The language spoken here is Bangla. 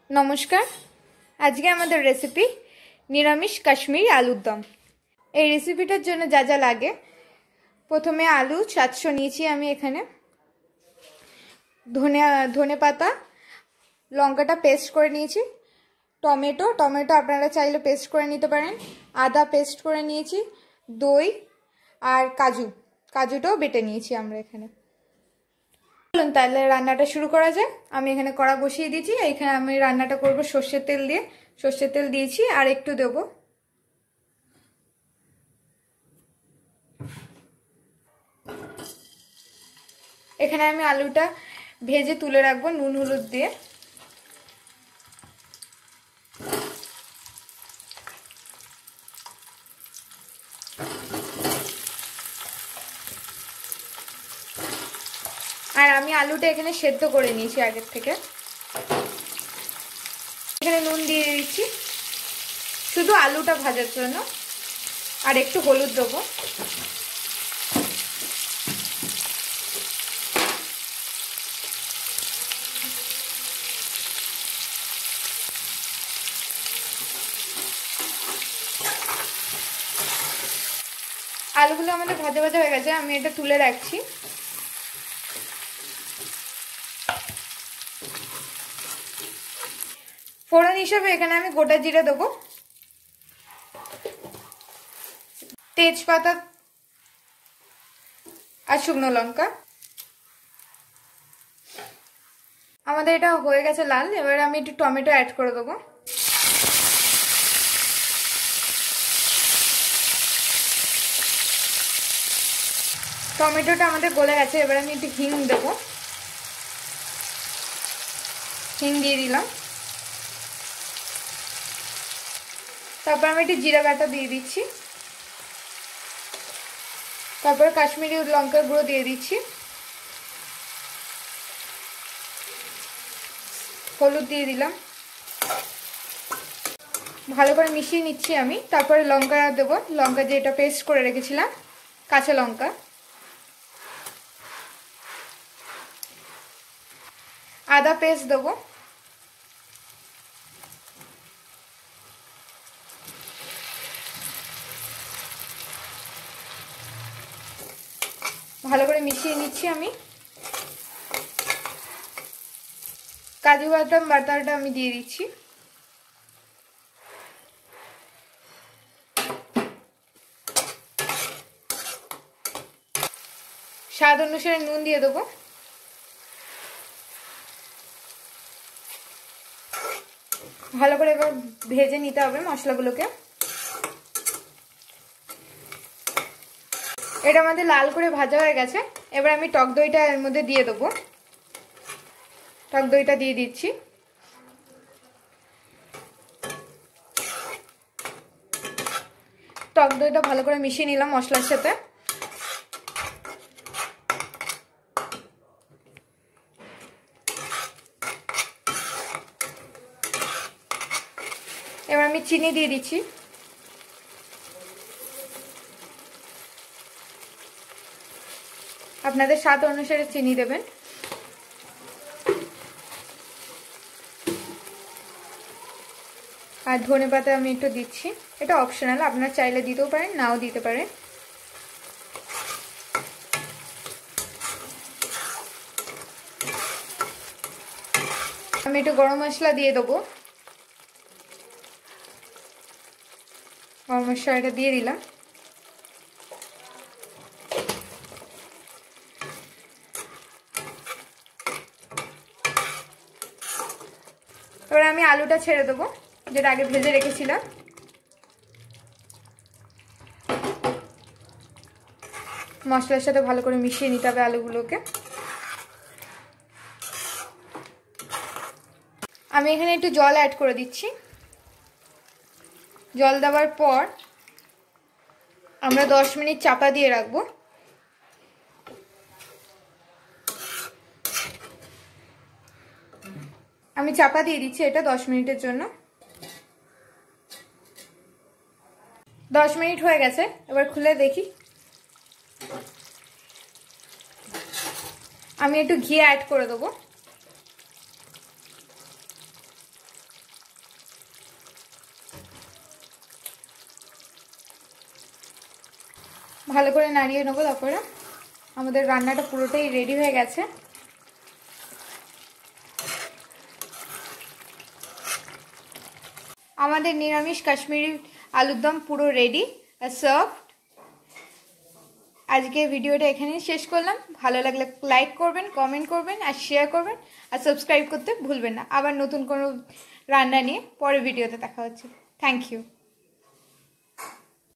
নমস্কার। আজকে আমাদের রেসিপি নিরামিষ কাশ্মীরি আলুর দম। এই রেসিপিটার জন্য যা যা লাগে, প্রথমে আলু 700 নিয়েছি আমি। এখানে ধনে পাতা, লঙ্কাটা পেস্ট করে নিয়েছি। টমেটো আপনারা চাইলে পেস্ট করে নিতে পারেন। আদা পেস্ট করে নিয়েছি। দই আর কাজুটাও বেটে নিয়েছি আমরা এখানে। চলুন তাহলে রান্নাটা শুরু করা যায়। আমি এখানে কড়া বসিয়ে দিয়েছি। এখানে আমি রান্নাটা করব সর্ষের তেল দিয়ে। সর্ষের তেল দিয়েছি আর একটু দেব। এখানে আমি আলুটা ভেজে তুলে রাখবো নুন হলুদ দিয়ে। আর আমি আলুটা এখানে সেদ্ধ করে নিয়েছি আগের থেকে। এখানে নুন দিয়ে দিচ্ছি শুধু আলুটা ভাজার জন্য, আর একটু হলুদ দেবো। আলুগুলো আমাদের ভাজা ভাজা হয়ে গেছে, আমি এটা তুলে রাখছি। ফোড়ন হিসাবে এখানে আমি গোটা জিরে দেবো, তেজপাতা আর শুকনো লঙ্কা। আমাদের এটা হয়ে গেছে লাল। এবার আমি একটু টমেটো অ্যাড করে দেবো। টমেটোটা আমাদের গলে গেছে। এবার আমি একটু হিং দেবো। হিং দিয়ে দিলাম। তারপর আমি একটু জিরা বাটা দিয়ে দিচ্ছি। তারপর কাশ্মীরি লঙ্কার গুঁড়ো দিয়ে দিচ্ছি। হলুদ দিয়ে দিলাম। ভালো করে মিশিয়ে নিচ্ছি আমি। তারপরে লঙ্কা দেবো, লঙ্কা যেটা পেস্ট করে রেখেছিলাম, কাঁচা লঙ্কা। আদা পেস্ট দেবো। ভালো করে মিশিয়ে নিচ্ছি আমি। কাজু বাদাম বাটাটা আমি দিয়ে দিচ্ছি। স্বাদ অনুসারে নুন দিয়ে দেবো। ভালো করে এবার ভেজে নিতে হবে মশলাগুলোকে। এটা আমাদের লাল করে ভাজা হয়ে গেছে। এবার আমি টক দইটা এর মধ্যে দিয়ে দেবো। টক দইটা দিয়ে দিচ্ছি। টক দইটা ভালো করে মিশিয়ে নিলাম মশলার সাথে। এবার আমি চিনি দিয়ে দিচ্ছি। আপনাদের স্বাদ অনুসারে চিনি দেবেন। আর ধনে পাতা আমি একটু দিচ্ছি। এটা অপশনাল, আপনারা চাইলে দিতেও পারেন, নাও দিতে পারেন। আমি একটু গরম মশলা দিয়ে দেবো। গরম মশলাটা দিয়ে দিলাম। এবার আমি আলুটা ছেড়ে দেবো, যেটা আগে ভেজে রেখেছিলাম। মশলার সাথে ভালো করে মিশিয়ে নিতে হবে আলুগুলোকে। আমি এখানে একটু জল অ্যাড করে দিচ্ছি। জল দেওয়ার পর আমরা 10 মিনিট চাপা দিয়ে রাখবো। আমি চাপা দিয়ে দিচ্ছি এটা 10 মিনিটের জন্য। 10 মিনিট হয়ে গেছে। এবার খুলে দেখি। আমি একটু ঘি অ্যাড করে দেবো। ভালো করে নাড়িয়ে নেবো। তারপরে আমাদের রান্নাটা পুরোটাই রেডি হয়ে গেছে। আমাদের নিরামিষ কাশ্মীরি আলুর দম পুরো রেডি আর সার্ভ। আজকে ভিডিওটা এখানেই শেষ করলাম। ভালো লাগলে লাইক করবেন, কমেন্ট করবেন আর শেয়ার করবেন আর সাবস্ক্রাইব করতে ভুলবেন না। আবার নতুন কোনো রান্না নিয়ে পরের ভিডিওতে দেখা হচ্ছে। Thank you.